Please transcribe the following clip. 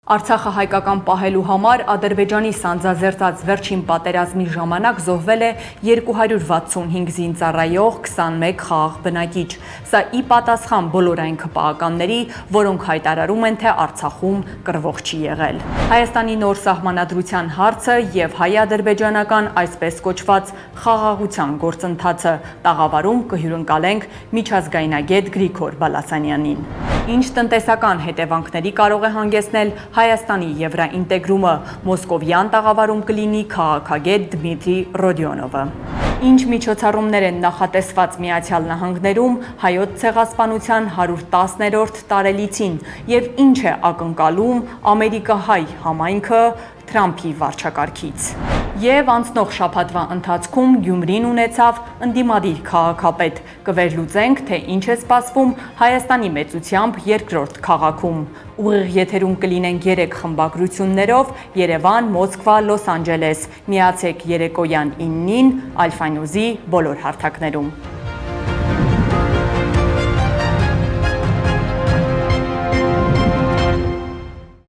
Արցախը հայկական պահելու համար Ադրբեջանի սանձազերծած վերջին պատերազմի ժամանակ զոհվել է 265 զինծառայող 21 խաղաղ բնակիչ։ Սա ի պատասխան բոլոր այն ՔՊԱ-ականների, որոնք հայտարարում են, թե Արցախում կռվող չի եղել։ Հայաստանի նոր սահմանադրության հարցը եւ հայ-ադրբեջանական այսպես կոչված խաղաղության գործընթացը տաղավարում կհյուրընկալենք միջազգայնագետ Գրիգոր Բալասանյանին։ Ինչ տնտեսական հետևանքների կարող է հանգեցնել Հայաստանի եվրաինտեգրումը, մոսկովյան տաղավարում կլինի քաղաքագետ Դմիտրի Ռոդիոնովը։ Ինչ միջոցառումներ են նախատեսված Միացյալ Նահանգներում հայոց ցեղասպանության 110-րդ տարելիցին եւ ինչ է ակնկալում ամերիկահայ համայնքը Թրամփի վարչակարգից։ Եվ անցնող շաբաթվա ընթացքում Գյումրին ունեցավ ընդդիմադիր քաղաքապետ։ Կվերլուծենք, թե ինչ է սպասվում Հայաստանի մեծությամբ երկրորդ քաղաքում։ Ուղիղ եթերում կլինենք 3 խմբագրություններով՝ Երևան, Մոսկվա, Լոս Անջելես։ Միացեք երեկոյան 9-ին Alpha News-ի բոլոր հարթակներում։